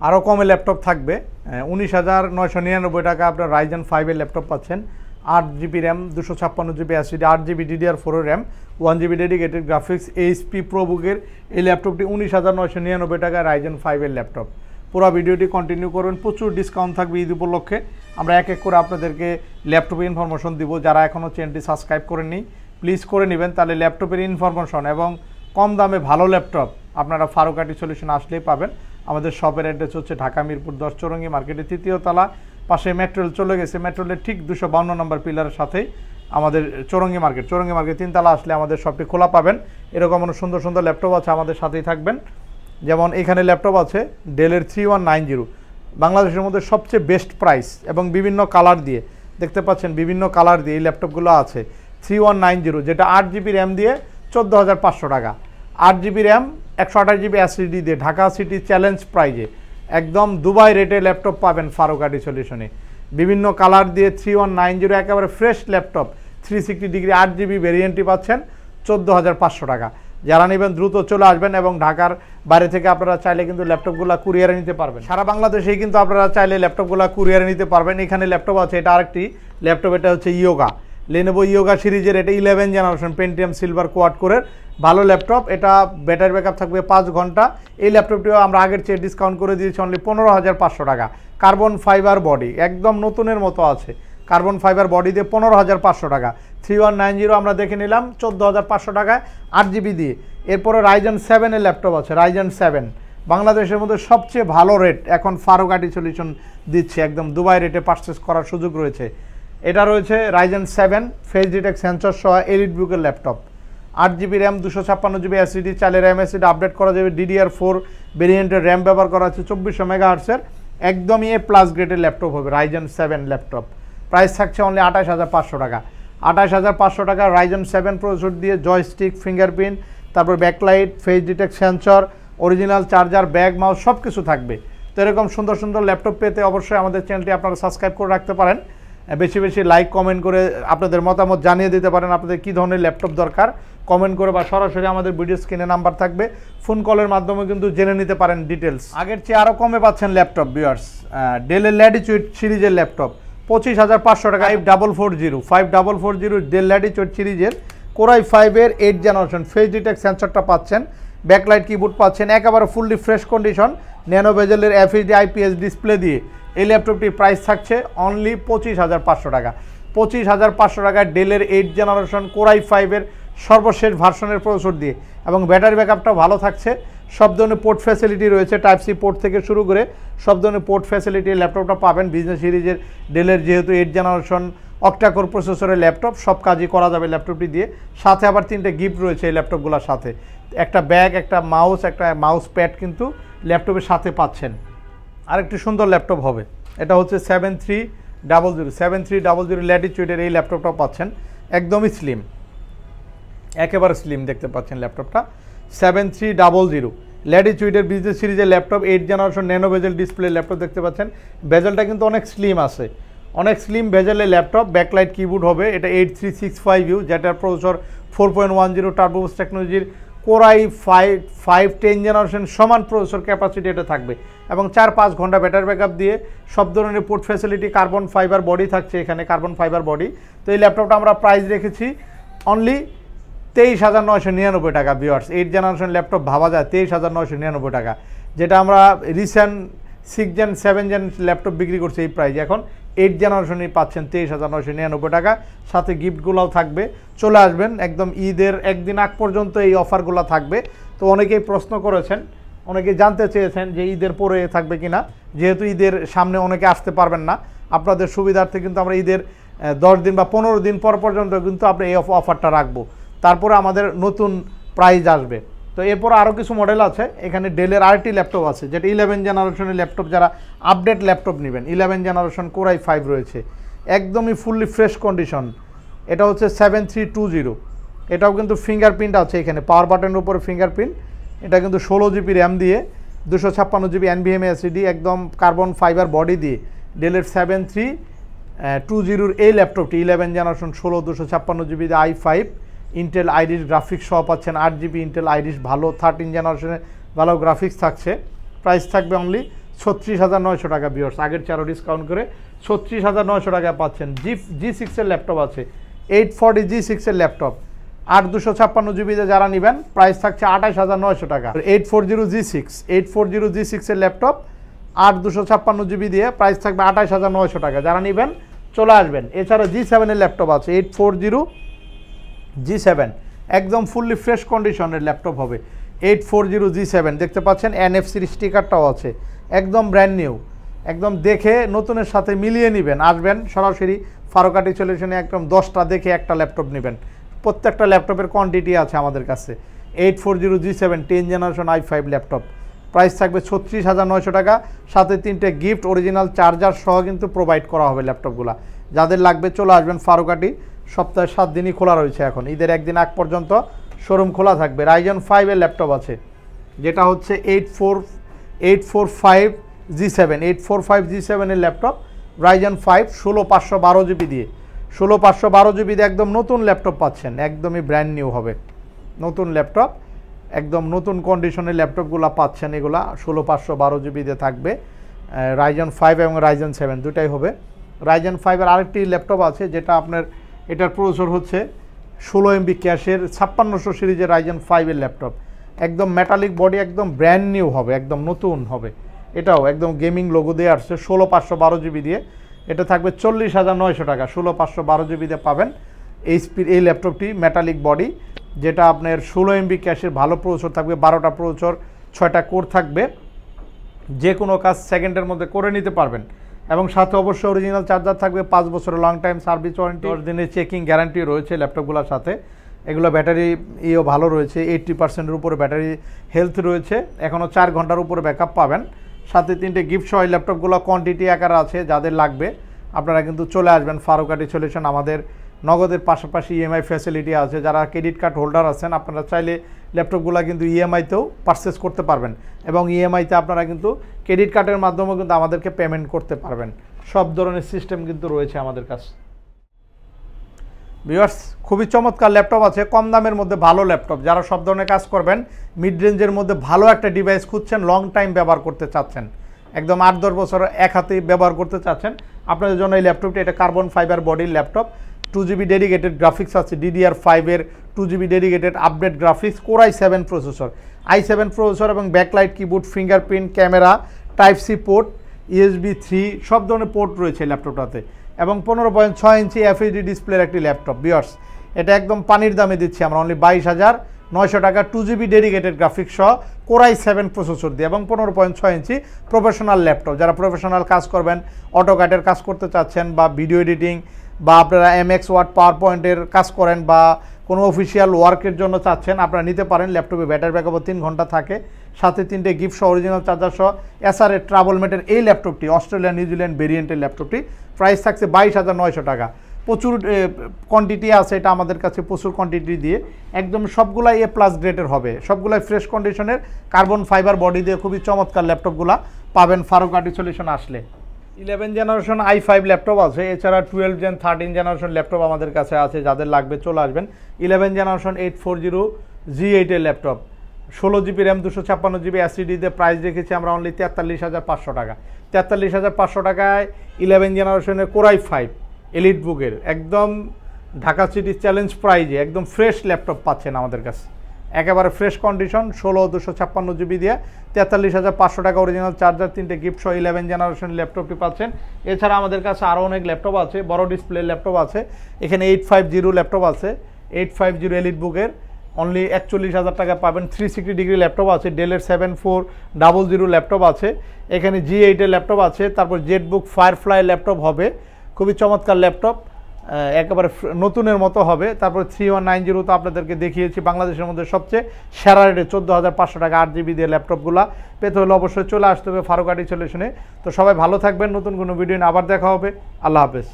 আরও কমে ল্যাপটপ থাকবে 19,999 টাকা আপনার রাইজেন 5-এর ল্যাপটপ পাচ্ছেন। 8GB RAM, 256GB SSD, 8GB DDR4 RAM, 1GB dedicated graphics, HP প্রোবুকের এই ল্যাপটপটি 19,999 টাকা রাইজেন 5-এর ল্যাপটপ। পুরো ভিডিওটি কন্টিনিউ করবেন, প্রচুর ডিসকাউন্ট থাকবে ঈদ উপলক্ষে। আমরা এক এক করে আপনাদেরকে ল্যাপটপের ইনফরমেশন দিব। যারা এখনও চ্যানেলটি সাবস্ক্রাইব করেননি প্লিজ করে নেবেন, তাহলে ল্যাপটপের ইনফরমেশন এবং কম দামে ভালো ল্যাপটপ আপনারা ফারুক আইটি সলিউশন আসলেই পাবেন। আমাদের শপের অ্যাড্রেস হচ্ছে ঢাকা মিরপুর 10 চৌরঙ্গি মার্কেটের 3য় তলা, পাশে মেট্রোল চলে গেছে, মেট্রোলের ঠিক 252 নম্বর পিলারের সাথেই আমাদের চৌরঙ্গি মার্কেট 3 তলা আসলে আমাদের শপটি খোলা পাবেন। এরকম অনেক সুন্দর সুন্দর ল্যাপটপ আছে, আমাদের সাথেই থাকবেন। যেমন এখানে ল্যাপটপ আছে ডেলের 3190, বাংলাদেশের মধ্যে সবচেয়ে বেস্ট প্রাইস এবং বিভিন্ন কালার দিয়ে, দেখতে পাচ্ছেন বিভিন্ন কালার দিয়ে এই ল্যাপটপগুলো আছে। 3190 যেটা 8GB র্যাম দিয়ে 14,500 টাকা, 8GB র্যাম 128GB SSD দিয়ে ঢাকা সিটি চ্যালেঞ্জ প্রাইজে একদম দুবাই রেটে ল্যাপটপ পাবেন ফারুক আইটি সলিউশনে। বিভিন্ন কালার দিয়ে 3190 একেবারে ফ্রেশ ল্যাপটপ 360 ডিগ্রি 8GB ভেরিয়েন্টটি পাচ্ছেন 14,500 টাকা। যারা নেবেন দ্রুত চলে আসবেন, এবং ঢাকার বাইরে থেকে আপনারা চাইলে কিন্তু ল্যাপটপগুলো কুরিয়ারে নিতে পারবেন। সারা বাংলাদেশেই কিন্তু আপনারা চাইলে ল্যাপটপগুলো কুরিয়ারে নিতে পারবেন। এখানে ল্যাপটপ আছে, এটা আরেকটি ল্যাপটপ, এটা হচ্ছে ইয়োগা, লেনোভো ইয়োগা সিরিজের, এটা 11 জেনারেশন পেন্টিয়াম সিলভার কোয়াড কোরের ভালো ল্যাপটপ। এটা ব্যাটারি ব্যাকআপ থাকবে 5 ঘন্টা। এই ল্যাপটপটিও আমরা আগের চেয়ে ডিসকাউন্ট করে দিয়েছি অনলি 15,500 টাকা। কার্বন ফাইবার বডি একদম নতুনের মতো আছে, কার্বন ফাইবার বডি দিয়ে 15,500 টাকা। 3190 আমরা দেখে নিলাম 14,500 টাকায় 8GB দিয়ে। এরপরে রাইজেন 7-এর ল্যাপটপ আছে, রাইজেন 7 বাংলাদেশের মধ্যে সবচেয়ে ভালো রেট এখন ফারুক আইটি সলিউশন দিচ্ছে, একদম দুবাই রেটে পারচেস করার সুযোগ রয়েছে। এটা রয়েছে রাইজেন 7 ফেস ডিটেক্ট সেন্সর সহ এলিট বুকের laptop, 8GB RAM, 256GB SSD, চাইলে র্যাম SSD আপডেট করা যাবে। DDR4 ভেরিয়েন্টের র্যাম ব্যবহার করা আছে, 2400 মেগাহার্টসের একদমই প্লাস গ্রেডের ল্যাপটপ হবে রাইজেন 7 ল্যাপটপ। প্রাইস থাকছে অনলি 28,500 টাকা। 28,500 টাকা রাইজেন 7 প্রসেসর দিয়ে জয়স্টিক, ফিঙ্গারপ্রিন্ট, তারপর backlight, face detect sensor, original charger, bag, mouse সব কিছু থাকবে। তো এরকম সুন্দর সুন্দর ল্যাপটপ পেতে অবশ্যই আমাদের চ্যানেলটি আপনারা সাবস্ক্রাইব করে রাখতে পারেন। বেশি বেশি লাইক কমেন্ট করে আপনাদের মতামত জানিয়ে দিতে পারেন, আপনাদের কী ধরনের ল্যাপটপ দরকার কমেন্ট করে, বা সরাসরি আমাদের ভিডিও স্ক্রিনে নাম্বার থাকবে, ফোন কলের মাধ্যমে কিন্তু জেনে নিতে পারেন ডিটেলস। আগের চেয়ে আরও কমে পাচ্ছেন ল্যাপটপ ভিউয়ার্স। ডেলের ল্যাটিটিউড সিরিজের ল্যাপটপ 25,500 টাকা। 5440 ডেল ল্যাটিটিউড সিরিজের কোরাই 5-এর 8 জেনারেশন ফেস ডিটেক্ট সেন্সরটা পাচ্ছেন, ব্যাকলাইট কিবোর্ড পাচ্ছেন, একেবারে ফুললি ফ্রেশ কন্ডিশন, ন্যানো বেজেলের FHD IPS ডিসপ্লে দিয়ে এই ল্যাপটপটির প্রাইস থাকছে অনলি 25,500 টাকা। 25,500 টাকায় ডেলের 8 জেনারেশন কোরাই 5-এর সর্বশেষ ভার্সনের প্রসেসর দিয়ে, এবং ব্যাটারি ব্যাকআপটা ভালো থাকছে। সব ধরনের পোর্ট ফ্যাসিলিটি রয়েছে, টাইপ সি পোর্ট থেকে শুরু করে সব ধরনের পোর্ট ফ্যাসিলিটি ল্যাপটপটা পাবেন। বিজনেস সিরিজের ডেলের যেহেতু 8 জেনারেশন অক্টাকোর প্রসেসরের ল্যাপটপ, সব কাজই করা যাবে ল্যাপটপটি দিয়ে। সাথে আবার 3টে গিফট রয়েছে এই ল্যাপটপগুলোর সাথে, একটা ব্যাগ, একটা মাউস, একটা মাউস প্যাড কিন্তু ল্যাপটপের সাথে পাচ্ছেন। আরেকটি সুন্দর ল্যাপটপ হবে, এটা হচ্ছে 7300 ল্যাটিটিউডের এই ল্যাপটপটা পাচ্ছেন, একদমই স্লিম, একেবারে স্লিম দেখতে পাচ্ছেন ল্যাপটপটা। 7300 ল্যাটিটিউডের বিজনেস সিরিজের ল্যাপটপ, 8 জেনারেশন ন্যানো বেজেল ডিসপ্লে ল্যাপটপ দেখতে পাচ্ছেন। বেজেলটা কিন্তু অনেক স্লিম আছে, অনেক স্লিম বেজেলের ল্যাপটপ। ব্যাকলাইট কিবোর্ড হবে, এটা 8365U, যেটার প্রসেসর 4.10 টার্বোবুস্ট টেকনোলজির কোরাই 5 10 জেনারেশন সমান প্রসেসর ক্যাপাসিটি এটা থাকবে, এবং 4-5 ঘন্টা ব্যাটারি ব্যাকআপ দিয়ে সব ধরনের port facility, carbon fibre body থাকছে এখানে, কার্বন ফাইবার বডি। তো এই ল্যাপটপটা আমরা প্রাইস রেখেছি অনলি 23,999 টাকা ভিউয়ার্স। 8 জেনারেশন ল্যাপটপ ভাবা যায় 23,999 টাকা, যেটা আমরা রিসেন্ট 6 জেন 7 জেন ল্যাপটপ বিক্রি করছি এই প্রাইস। এখন 8 জেনারেশনই পাচ্ছেন 23,999 টাকা, সাথে গিফটগুলোও থাকবে। চলে আসবেন, একদম ঈদের একদিন আগ পর্যন্ত এই অফারগুলো থাকবে। তো অনেকেই প্রশ্ন করেছেন, অনেকেই জানতে চেয়েছেন যে ঈদের পরে থাকবে কিনা, যেহেতু ঈদের সামনে অনেকে আসতে পারবেন না, আপনাদের সুবিধার্থে কিন্তু আমরা ঈদের 10 দিন বা 15 দিন পর পর্যন্ত কিন্তু আমরা এই অফারটা রাখবো। তারপরে আমাদের নতুন প্রাইস আসবে। তো এরপর আরও কিছু মডেল আছে, এখানে ডেলের আরেকটি ল্যাপটপ আছে, যেটা 11 জেনারেশনের ল্যাপটপ, যারা আপডেট ল্যাপটপ নেবেন। 11 জেনারেশন কোরাই 5 রয়েছে, একদমই ফুললি ফ্রেশ কন্ডিশন। এটা হচ্ছে 7320, এটাও কিন্তু ফিঙ্গারপ্রিন্ট আছে এখানে, পাওয়ার বাটনের উপরে ফিঙ্গারপ্রিন্ট। এটা কিন্তু 16GB র্যাম দিয়ে 256GB NVMe SSD, একদম কার্বন ফাইবার বডি দিয়ে ডেলের 7320 এই ল্যাপটপটি 11 generation 16 256GB i5 Intel Irish graphics সহ পাচ্ছেন। 8GB ইন্টেল আইরিশ ভালো 13 জেনারেশনের ভালো গ্রাফিক্স থাকছে। প্রাইস থাকবে অনলি 36,900 টাকা ভিউয়ার্স, আগের চেয়ে আরও ডিসকাউন্ট করে 36,900 টাকায় পাচ্ছেন। G6 এর ল্যাপটপ আছে, 840 G6 এর ল্যাপটপ 8 256 GB যারা নেবেন প্রাইস থাকছে 28,900 টাকা। 840 G6 এর ল্যাপটপ 8 256 GB দিয়ে প্রাইস থাকবে 28,900 টাকা, যারা নেবেন চলে আসবেন। এছাড়া G7 এর ল্যাপটপ আছে, 840 G7 একদম ফুললি ফ্রেশ কন্ডিশনের ল্যাপটপ হবে। 840 G7 দেখতে পাচ্ছেন, NFC স্টিকারটাও আছে, একদম ব্র্যান্ড নিউ, একদম দেখে নতুনের সাথে মিলিয়ে নেবেন। আসবেন সরাসরি ফারুকাটি সলিউশনে, একদম 10টা দেখে একটা ল্যাপটপ নেবেন। প্রত্যেকটা ল্যাপটপের কোয়ান্টিটি আছে আমাদের কাছে। 840 G7 10 generation i5 laptop price থাকবে 36,900 টাকা, সাথে 3টে গিফট অরিজিনাল চার্জার সহ কিন্তু প্রোভাইড করা হবে ল্যাপটপগুলো। যাদের লাগবে চলে আসবেন ফারুকাটি, সপ্তাহে 7 দিনই খোলা রয়েছে, এখন ঈদের একদিন আগ পর্যন্ত শোরুম খোলা থাকবে। Ryzen 5 এর ল্যাপটপ আছে, যেটা হচ্ছে 845 G7 এর ল্যাপটপ, Ryzen 5 16512 GB দিয়ে, 16512 GB দিয়ে একদম নতুন ল্যাপটপ পাচ্ছেন, একদমই ব্র্যান্ড নিউ হবে নতুন ল্যাপটপ, একদম নতুন কন্ডিশনের ল্যাপটপগুলো পাচ্ছেন। এগুলা 16512 GB দিয়ে থাকবে, Ryzen 5 এবং Ryzen 7 দুটাই হবে। Ryzen 5 এর আরেকটি ল্যাপটপ আছে, যেটা আপনার এটার প্রসেসর হচ্ছে 16 MB ক্যাশের 5600 সিরিজের Ryzen 5 এর ল্যাপটপ, একদম মেটালিক বডি, একদম ব্র্যান্ড নিউ হবে, একদম নতুন হবে। এটাও একদম গেমিং লোগো দিয়ে আসছে, 16512 GB দিয়ে, এটা থাকবে 40,900 টাকা। 16512 GB দিয়ে পাবেন এইচপির এই ল্যাপটপটি, মেটালিক বডি, যেটা আপনার 16 MB ক্যাশের ভালো প্রসেসর থাকবে, 12টা প্রসেসর, 6টা কোর থাকবে, যে কোনো কাজ সেকেন্ডের মধ্যে করে নিতে পারবেন। এবং সাথে অবশ্যই অরিজিনাল চার্জার থাকবে, 5 বছরের লং টাইম সার্ভিস ওয়ারেন্টি, 10 দিনের চেকিং গ্যারান্টি রয়েছে ল্যাপটপগুলোর সাথে। এগুলো ব্যাটারি ভালো রয়েছে, 80%-এর উপরে ব্যাটারি হেলথ রয়েছে, এখনও 4 ঘন্টার উপরে ব্যাকআপ পাবেন। সাথে 3টে গিফট সহ ল্যাপটপগুলো কোয়ান্টিটি আকারে আছে, যাদের লাগবে আপনারা কিন্তু চলে আসবেন ফারুকাটি সলিউশন। আমাদের নগদের পাশাপাশি ইএমআই ফ্যাসিলিটি আছে, যারা ক্রেডিট কার্ড হোল্ডার আছেন আপনারা চাইলে ল্যাপটপগুলো কিন্তু ইএমআইতেও পারচেস করতে পারবেন, এবং ইএমআইতে আপনারা কিন্তু ক্রেডিট কার্ডের মাধ্যমেও কিন্তু আমাদেরকে পেমেন্ট করতে পারবেন। সব ধরনের সিস্টেম কিন্তু রয়েছে আমাদের কাছে। ভিউয়ার্স, খুবই চমৎকার ল্যাপটপ আছে, কম দামের মধ্যে ভালো ল্যাপটপ, যারা সব ধরনের কাজ করবেন, মিড রেঞ্জের মধ্যে ভালো একটা ডিভাইস খুঁজছেন, লং টাইম ব্যবহার করতে চাচ্ছেন, একদম 8-10 বছর এক হাতে ব্যবহার করতে চাচ্ছেন, আপনাদের জন্য এই ল্যাপটপটি। এটা কার্বন ফাইবার বডির ল্যাপটপ, 2GB ডেডিকেটেড গ্রাফিক্স আছে, DDR5 এর 2GB dedicated update graphics, Core i7 processor, i7 processor, এবং backlight keyboard, fingerprint camera, Type-C port, USB 3 সব ধরনের পোর্ট রয়েছে ল্যাপটপটাতে, এবং 15.6 ইঞ্চি FHD ডিসপ্লের একটি ল্যাপটপ। ভিউয়ার্স, এটা একদম পানির দামে দিচ্ছি আমরা, অনলি 22,900 টাকা, 2GB ডেডিকেটেড গ্রাফিক্স সহ Core i7 প্রসেসর দিয়ে, এবং 15.6 ইঞ্চি প্রফেশনাল ল্যাপটপ। যারা প্রফেশনাল কাজ করবেন, অটোক্যাডের কাজ করতে চাচ্ছেন, বা ভিডিও এডিটিং, বা আপনারা MX ওয়ার্ড পাওয়ার পয়েন্টের কাজ করেন, বা কোনো অফিসিয়াল ওয়ার্কের জন্য চাচ্ছেন, আপনারা নিতে পারেন। ল্যাপটপে ব্যাটারি ব্যাকআপও 3 ঘন্টা থাকে, সাথে 3টে গিফট সহ অরিজিনাল চার্জার সহ SRA ট্রাভেলমেটের এই ল্যাপটপটি, অস্ট্রেলিয়া নিউজিল্যান্ড ভেরিয়েন্টের ল্যাপটপটি, প্রাইস থাকছে 22,900 টাকা। প্রচুর কোয়ান্টিটি আছে, এটা আমাদের কাছে প্রচুর কোয়ান্টিটি দিয়ে, একদম সবগুলাই A+ গ্রেডের হবে, সবগুলাই ফ্রেশ কন্ডিশনের কার্বন ফাইবার বডি দিয়ে খুবই চমৎকার ল্যাপটপগুলো পাবেন ফারুকাটি সলিউশন আসলে। 11 জেনারেশন i5 ল্যাপটপ আছে, এছাড়া 12 জেন 13 জেনারেশন ল্যাপটপ আমাদের কাছে আছে, যাদের লাগবে চলে আসবেন। 11 জেনারেশন 840 G8 এর laptop, 16 GB RAM 256 GB SSD দিয়ে প্রাইস রেখেছি আমরা অনলি 43,500 টাকা। 43,500 টাকায় 11 জেনারেশনের Core i5 এলিট বুকের একদম ঢাকা সিটি চ্যালেঞ্জ প্রাইজে একদম ফ্রেশ ল্যাপটপ পাচ্ছেন আমাদের কাছে, একেবারে ফ্রেশ কন্ডিশন, 16 256 GB দিয়ে 43,500 টাকা। অরিজিনাল চার্জার, 3টে গিফট সহ 11 জেনারেশন ল্যাপটপটি পাচ্ছেন। এছাড়া আমাদের কাছে আরও অনেক ল্যাপটপ আছে, বড় ডিসপ্লে ল্যাপটপ আছে, এখানে 850 ল্যাপটপ আছে, 850 এলিট বুকের অনলি 41,000 টাকা পাবেন। 360 ডিগ্রি ল্যাপটপ আছে, ডেলের 7400 ল্যাপটপ আছে, এখানে G8 এর ল্যাপটপ আছে, তারপর জেটবুক ফায়ারফ্লাই ল্যাপটপ হবে, খুবই চমৎকার ল্যাপটপ, একেবারে নতুনের মতো হবে। তারপর 3190 তো আপনাদেরকে দেখিয়েছি, বাংলাদেশের মধ্যে সবচেয়ে সেরা রেটে 14,500 টাকা 8GB দিয়ে ল্যাপটপগুলো পেতে হলে অবশ্যই চলে আসতে হবে ফারুকাটি সলিউশনে। তো সবাই ভালো থাকবেন, নতুন কোনো ভিডিও নিয়ে আবার দেখা হবে, আল্লাহ হাফেজ।